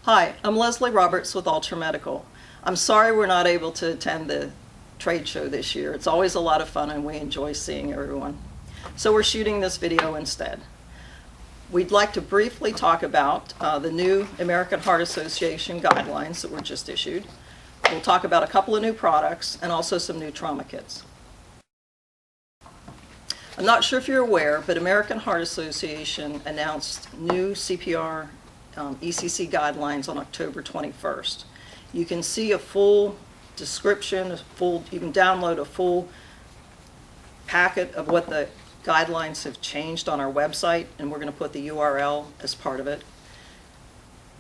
Hi, I'm Leslie Roberts with Altra Medical. I'm sorry we're not able to attend the trade show this year. It's always a lot of fun and we enjoy seeing everyone. So we're shooting this video instead. We'd like to briefly talk about the new American Heart Association guidelines that were just issued. We'll talk about a couple of new products and also some new trauma kits. I'm not sure if you're aware, but American Heart Association announced new CPR ECC guidelines on October 21st. You can see a full description, you can download a full packet of what the guidelines have changed on our website, and we're going to put the URL as part of it.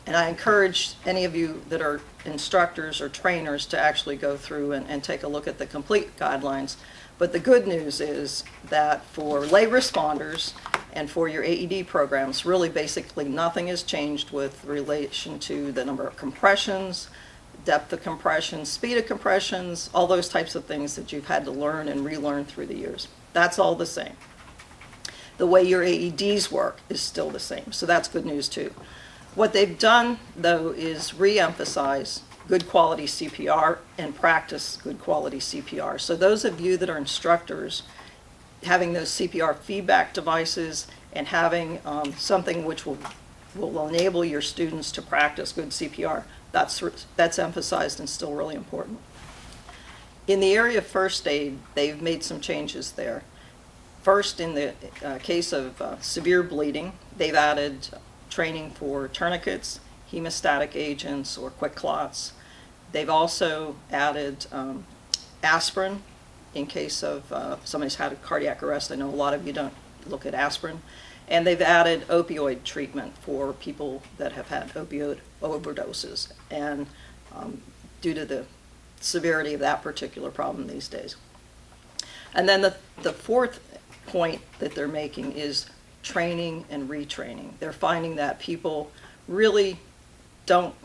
And I encourage any of you that are instructors or trainers to actually go through and take a look at the complete guidelines. But the good news is that for lay responders and for your AED programs, really basically nothing has changed with relation to the number of compressions, depth of compressions, speed of compressions, all those types of things that you've had to learn and relearn through the years. That's all the same. The way your AEDs work is still the same, so that's good news too. What they've done, though, is re-emphasize good quality CPR and practice good quality CPR. So those of you that are instructors, having those CPR feedback devices and having something which will enable your students to practice good CPR, that's emphasized and still really important. In the area of first aid, they've made some changes there. First, in the case of severe bleeding, they've added training for tourniquets, hemostatic agents, or quick clots. They've also added aspirin in case of somebody's had a cardiac arrest. I know a lot of you don't look at aspirin. And they've added opioid treatment for people that have had opioid overdoses, and due to the severity of that particular problem these days. And then the fourth point that they're making is training and retraining. They're finding that people really don't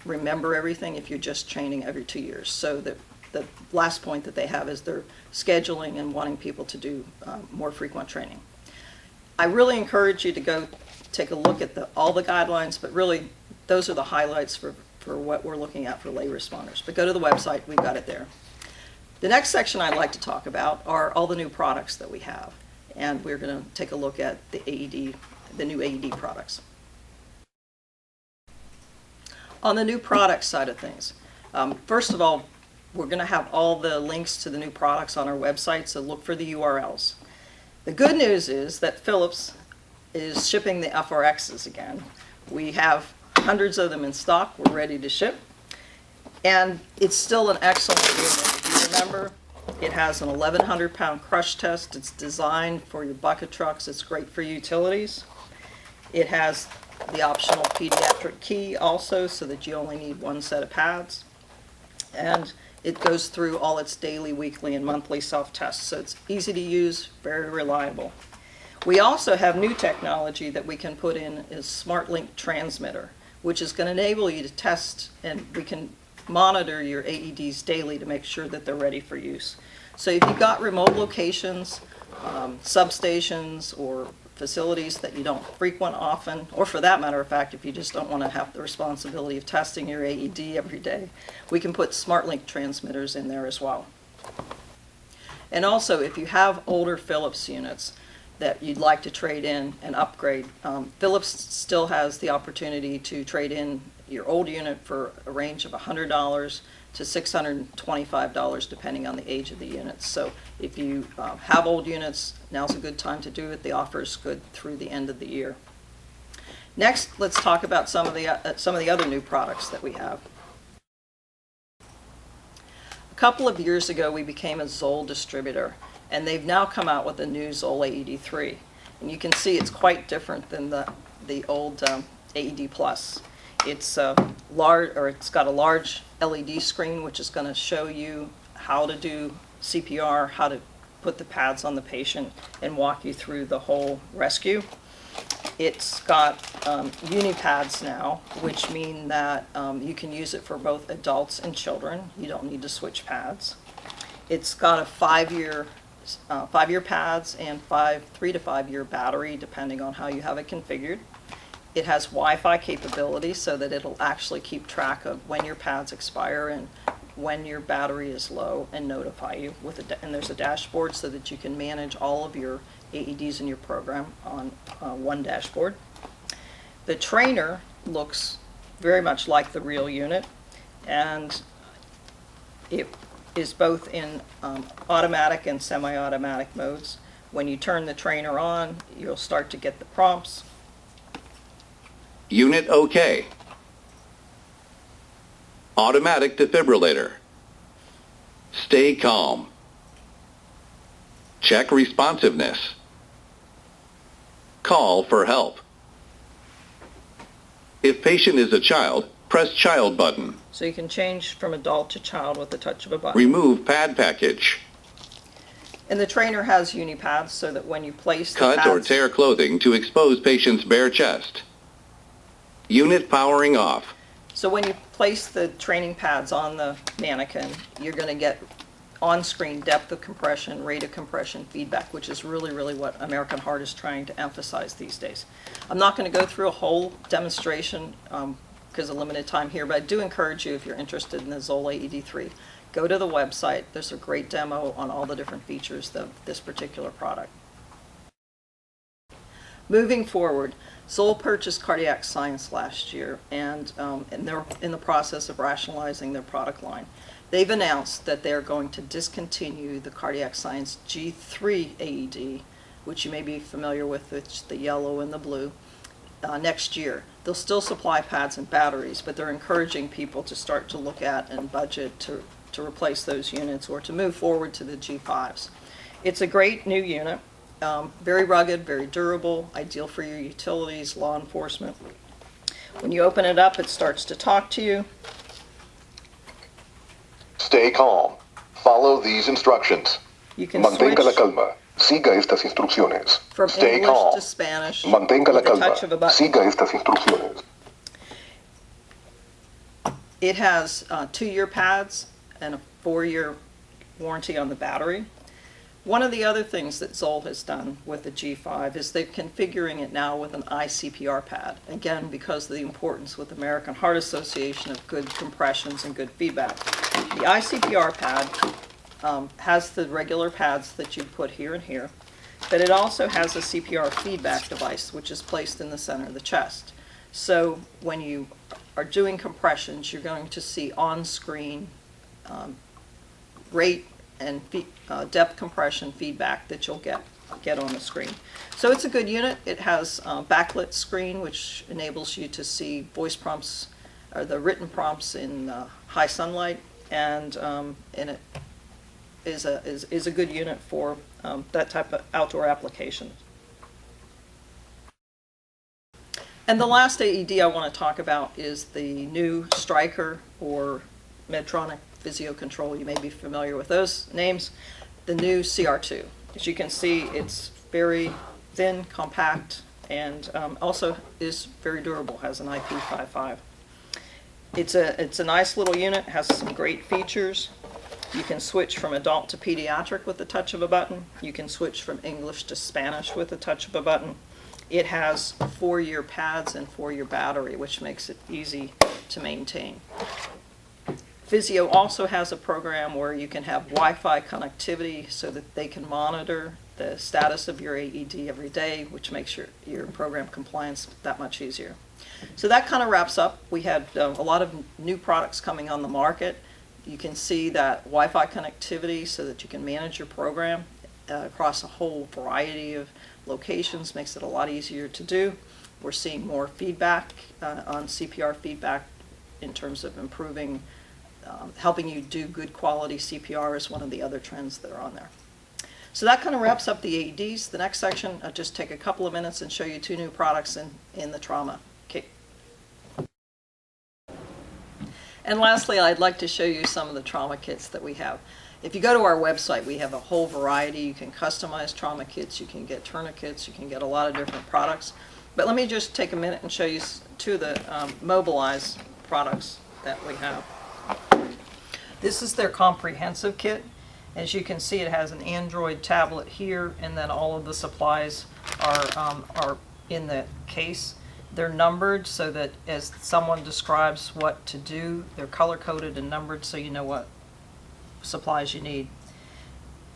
remember everything if you're just training every 2 years. So the last point that they have is they're scheduling and wanting people to do more frequent training. I really encourage you to go take a look at all the guidelines, but really those are the highlights for what we're looking at for lay responders. But go to the website, we've got it there. The next section I'd like to talk about are all the new products that we have. And we're going to take a look at the new AED products. On the new product side of things, first of all, we're going to have all the links to the new products on our website, so look for the URLs. The good news is that Philips is shipping the FRXs again. We have hundreds of them in stock. We're ready to ship. And it's still an excellent unit. If you remember, it has an 1,100-pound crush test. It's designed for your bucket trucks. It's great for utilities. It has the optional pediatric key also, so that you only need one set of pads. And it goes through all its daily, weekly, and monthly self-tests. So it's easy to use, very reliable. We also have new technology that we can put in is SmartLink transmitter, which is going to enable you to test, and we can monitor your AEDs daily to make sure that they're ready for use. So if you've got remote locations, substations, or facilities that you don't frequent often, or for that matter of fact, if you just don't want to have the responsibility of testing your AED every day, we can put SmartLink transmitters in there as well. And also, if you have older Philips units that you'd like to trade in and upgrade, Philips still has the opportunity to trade in your old unit for a range of $100 to $625 depending on the age of the units. So if you have old units, now's a good time to do it. The offer is good through the end of the year. Next, let's talk about some of the other new products that we have. A couple of years ago, we became a Zoll distributor, and they've now come out with a new Zoll AED 3. And you can see it's quite different than the old AED Plus. It's it's got a large LED screen, which is going to show you how to do CPR, how to put the pads on the patient, and walk you through the whole rescue. It's got uni-pads now, which mean that you can use it for both adults and children. You don't need to switch pads. It's got a 5-year pads and 3 to 5 year battery, depending on how you have it configured. It has Wi-Fi capability so that it'll actually keep track of when your pads expire and when your battery is low and notify you and there's a dashboard so that you can manage all of your AEDs in your program on one dashboard. The trainer looks very much like the real unit, and it is both in automatic and semi-automatic modes. When you turn the trainer on, you'll start to get the prompts. Unit OK. Automatic defibrillator. Stay calm. Check responsiveness. Call for help. If patient is a child, press child button. So you can change from adult to child with the touch of a button. Remove pad package. And the trainer has uni-pads so that when you place the Cut pads, or tear clothing to expose patient's bare chest. Unit powering off. so when you place the training pads on the mannequin, you're going to get on-screen depth of compression, rate of compression feedback, which is really, really what American Heart is trying to emphasize these days. I'm not going to go through a whole demonstration because of limited time here, but I do encourage you, if you're interested in the Zoll AED3, go to the website. There's a great demo on all the different features of this particular product. Moving forward, Zoll purchased Cardiac Science last year, and they're in the process of rationalizing their product line. They've announced that they're going to discontinue the Cardiac Science G3 AED, which you may be familiar with, it's the yellow and the blue, next year. They'll still supply pads and batteries, but they're encouraging people to start to look at and budget to replace those units or to move forward to the G5s. It's a great new unit, very rugged, very durable, ideal for your utilities, law enforcement. When you open it up, it starts to talk to you. Stay calm. Follow these instructions. You can Mantenga la switch calma. Siga estas instrucciones. from Stay English calm. to Spanish Mantenga la with the calma. touch of a button. Siga estas instrucciones. It has 2-year pads and a 4-year warranty on the battery. One of the other things that Zoll has done with the G5 is they're configuring it now with an iCPR pad. Again, because of the importance with American Heart Association of good compressions and good feedback. The iCPR pad has the regular pads that you put here and here, but it also has a CPR feedback device which is placed in the center of the chest. So when you are doing compressions, you're going to see on-screen rate and depth compression feedback that you'll get on the screen. So it's a good unit. It has a backlit screen which enables you to see voice prompts or the written prompts in high sunlight, and it is a good unit for that type of outdoor application. And the last AED I want to talk about is the new Stryker or Medtronic Physio Control. You may be familiar with those names. The new CR2. As you can see, it's very thin, compact, and also is very durable, has an IP55. It's a nice little unit, has some great features. You can switch from adult to pediatric with the touch of a button. You can switch from English to Spanish with the touch of a button. It has 4-year pads and 4-year battery, which makes it easy to maintain. Physio also has a program where you can have Wi-Fi connectivity so that they can monitor the status of your AED every day, which makes your program compliance that much easier. So that kind of wraps up. We had a lot of new products coming on the market. You can see that Wi-Fi connectivity so that you can manage your program across a whole variety of locations makes it a lot easier to do. We're seeing more feedback on CPR feedback in terms of improving, helping you do good quality CPR is one of the other trends that are on there. So that kind of wraps up the AEDs. The next section, I'll just take a couple of minutes and show you 2 new products in the trauma kit. And lastly, I'd like to show you some of the trauma kits that we have. If you go to our website, we have a whole variety. You can customize trauma kits, you can get tourniquets, you can get a lot of different products. But let me just take a minute and show you 2 of the Mobilize products that we have. This is their comprehensive kit. As you can see, it has an Android tablet here, and then all of the supplies are in the case. They're numbered so that as someone describes what to do, they're color-coded and numbered so you know what supplies you need.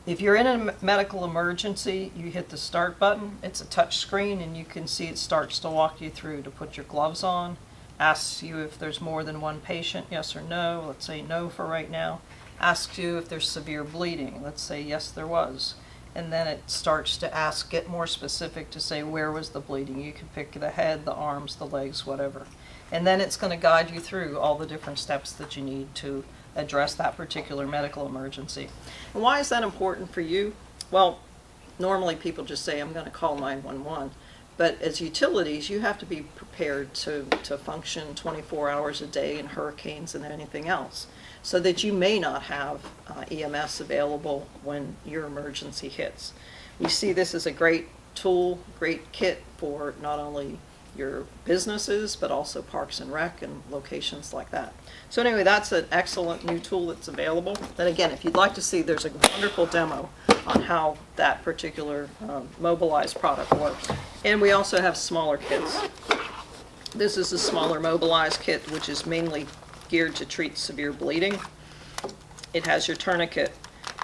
If you're in a medical emergency, you hit the start button. It's a touch screen and you can see it starts to walk you through to put your gloves on, asks you if there's more than one patient, yes or no. Let's say no for right now. Asks you if there's severe bleeding. Let's say yes, there was. And then it starts to ask, get more specific to say where was the bleeding. You can pick the head, the arms, the legs, whatever. And then it's going to guide you through all the different steps that you need to address that particular medical emergency. And why is that important for you? Well, normally people just say, I'm going to call 911. But as utilities, you have to be prepared to function 24 hours a day in hurricanes and anything else, so that you may not have EMS available when your emergency hits. We see this as a great tool, great kit for not only your businesses, but also Parks and Rec and locations like that. So anyway, that's an excellent new tool that's available. And again, if you'd like to see, there's a wonderful demo on how that particular mobilized product works. And we also have smaller kits. This is a smaller mobilized kit, which is mainly geared to treat severe bleeding. It has your tourniquet.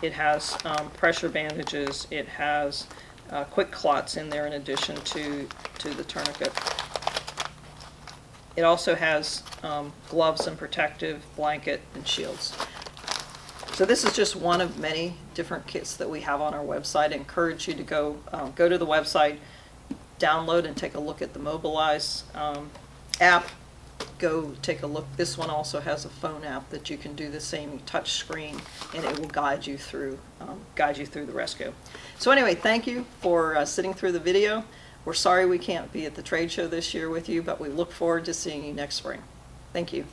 It has pressure bandages. It has quick clots in there in addition to the tourniquet. It also has gloves and protective blanket and shields. So this is just one of many different kits that we have on our website. I encourage you to go to the website, download and take a look at the Mobilize app. Go take a look. This one also has a phone app that you can do the same touch screen, and it will guide you through the rescue. So anyway, thank you for sitting through the video. We're sorry we can't be at the trade show this year with you, but we look forward to seeing you next spring. Thank you.